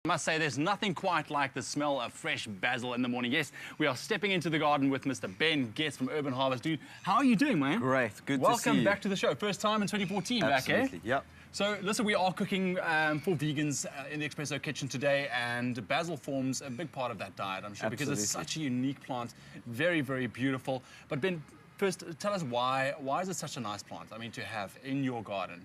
I must say there's nothing quite like the smell of fresh basil in the morning. Yes, we are stepping into the garden with Mr. Ben Getz from Urban Harvest. Dude, how are you doing, man? Great, good to see you. Welcome back to the show. First time in 2014 Absolutely, back, eh? yep. So, listen, we are cooking for vegans in the Expresso kitchen today, and basil forms a big part of that diet, I'm sure, because it's such a unique plant, very, very beautiful. But Ben, first, tell us why is it such a nice plant, I mean, to have in your garden?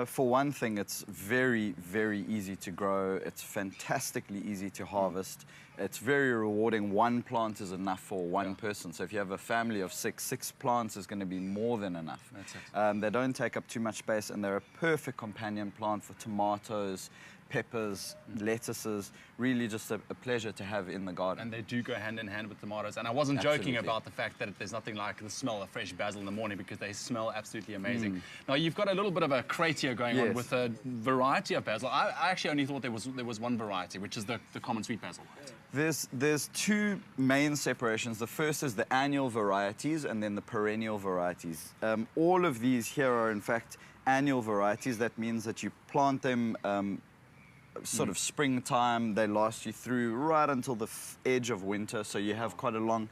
For one thing, it's very, very easy to grow. It's fantastically easy to harvest. It's very rewarding. One plant is enough for one person. So if you have a family of six plants is going to be more than enough. That's it. They don't take up too much space, and they're a perfect companion plant for tomatoes, peppers, lettuces. Really just a pleasure to have in the garden. And they do go hand in hand with tomatoes. And I wasn't joking about the fact that there's nothing like the smell of fresh basil in the morning, because they smell absolutely amazing. Now, you've got a little bit of a crate here going on with a variety of basil. I actually only thought there was one variety, which is the common sweet basil. There's two main separations. The first is the annual varieties, and then the perennial varieties. All of these here are, in fact, annual varieties. That means that you plant them sort of springtime. They last you through right until the edge of winter, so you have quite a long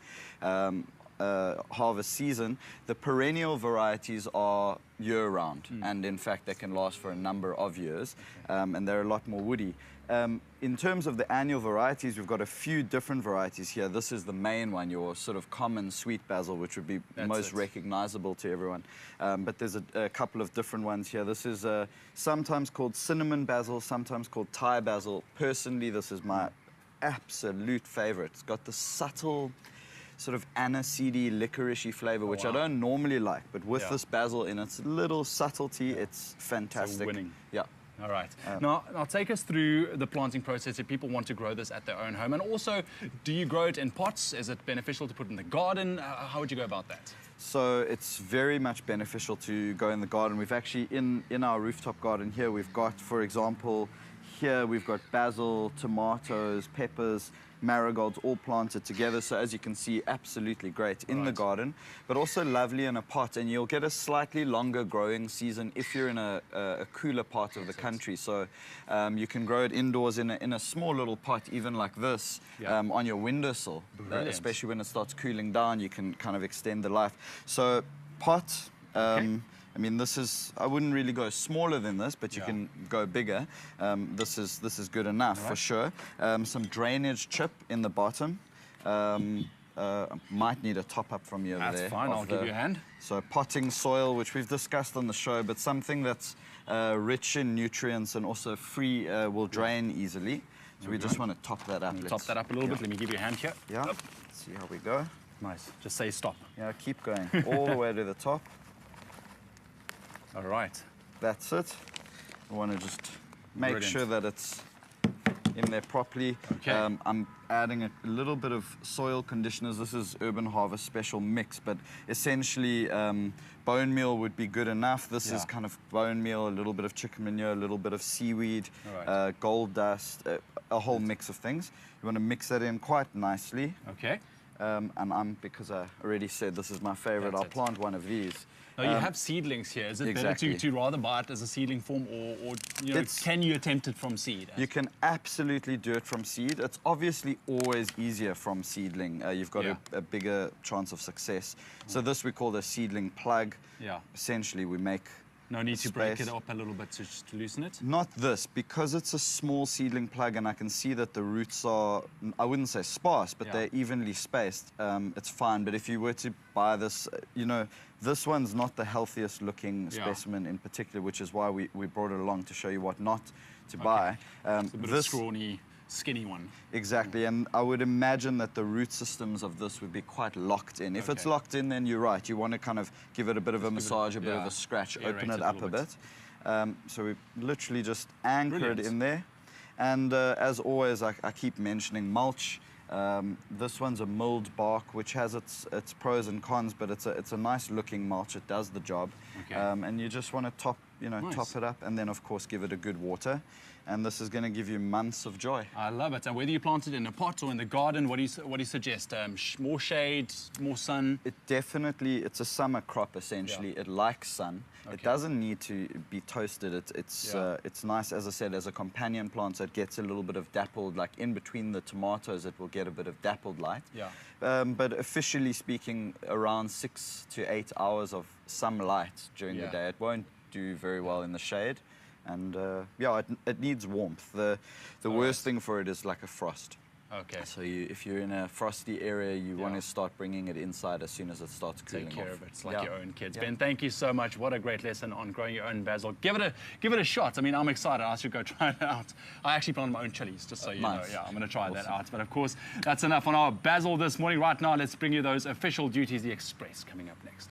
harvest season. The perennial varieties are year-round, and in fact they can last for a number of years, and they're a lot more woody. In terms of the annual varieties, we've got a few different varieties here. This is the main one, your sort of common sweet basil, which would be most recognizable to everyone. But there's a couple of different ones here. This is sometimes called cinnamon basil, sometimes called Thai basil. Personally, this is my absolute favorite. It's got the subtle sort of aniseedy, licoricey flavor, which I don't normally like, but with this basil in its little subtlety, it's fantastic. So winning. Yeah. All right. Now, take us through the planting process if people want to grow this at their own home. And also, do you grow it in pots? Is it beneficial to put in the garden? How would you go about that? So it's very much beneficial to go in the garden. We've actually, in our rooftop garden here, we've got, for example, here we've got basil, tomatoes, peppers, marigolds all planted together. So as you can see, absolutely great in the garden, but also lovely in a pot. And you'll get a slightly longer growing season if you're in a cooler part of the country. So you can grow it indoors in a small little pot, even like this, on your windowsill. Especially when it starts cooling down, you can kind of extend the life. So pot. I mean, this is, I wouldn't really go smaller than this, but you can go bigger. This is good enough for sure. Some drainage chip in the bottom. Might need a top up from you over there. That's fine, I'll give you a hand. So potting soil, which we've discussed on the show, but something that's rich in nutrients and also free, will drain easily. So we just want to top that up. Top that up a little bit. Let me give you a hand here. Yeah, let's see how we go. Nice. Just say stop. Yeah, keep going all the way to the top. All right. That's it. I want to just make sure that it's in there properly. I'm adding a little bit of soil conditioners. This is Urban Harvest Special Mix, but essentially bone meal would be good enough. This is kind of bone meal, a little bit of chicken manure, a little bit of seaweed, gold dust, a whole mix of things. You want to mix that in quite nicely. Okay. And because I already said this is my favorite, I'll plant one of these. Now, you have seedlings here. Is it better to rather buy it as a seedling form, or you know, can you attempt it from seed? You can absolutely do it from seed. It's obviously always easier from seedling. You've got a bigger chance of success. So this we call the seedling plug. Essentially, we make no need to break it up a little bit to loosen it? Not this, because it's a small seedling plug and I can see that the roots are, I wouldn't say sparse, but they're evenly spaced. It's fine, but if you were to buy this, you know, this one's not the healthiest looking specimen in particular, which is why we brought it along to show you what not to buy. It's a bit of scrawny, skinny one. Exactly, and I would imagine that the root systems of this would be quite locked in. If it's locked in, then you're right. You want to kind of give it a bit of a massage, a bit of a scratch, open it up a bit. So we literally just anchor it in there. And as always, I keep mentioning mulch. This one's a milled bark, which has its pros and cons, but it's a nice looking mulch. It does the job. And you just want to top it up, and then of course give it a good water. and this is going to give you months of joy. I love it. And whether you plant it in a pot or in the garden, what do you suggest? More shade, more sun? It's a summer crop essentially. Yeah. It likes sun. Okay. It doesn't need to be toasted. It's nice, as I said, as a companion plant, so it gets a little bit of dappled, like in between the tomatoes, it will get a bit of dappled light. Yeah. But officially speaking, around 6 to 8 hours of some light during the day. It won't do very well in the shade. And yeah, it needs warmth. The worst thing for it is like a frost. Okay. So if you're in a frosty area, you want to start bringing it inside as soon as it starts cooling off. Take care of it. It's like your own kids. Ben, thank you so much. What a great lesson on growing your own basil. Give it a shot. I mean, I'm excited. I should go try it out. I actually planted my own chilies, just so you know. Yeah, I'm going to try that out. But of course, that's enough on our basil this morning. Right now, let's bring you those official duties, the Express, coming up next.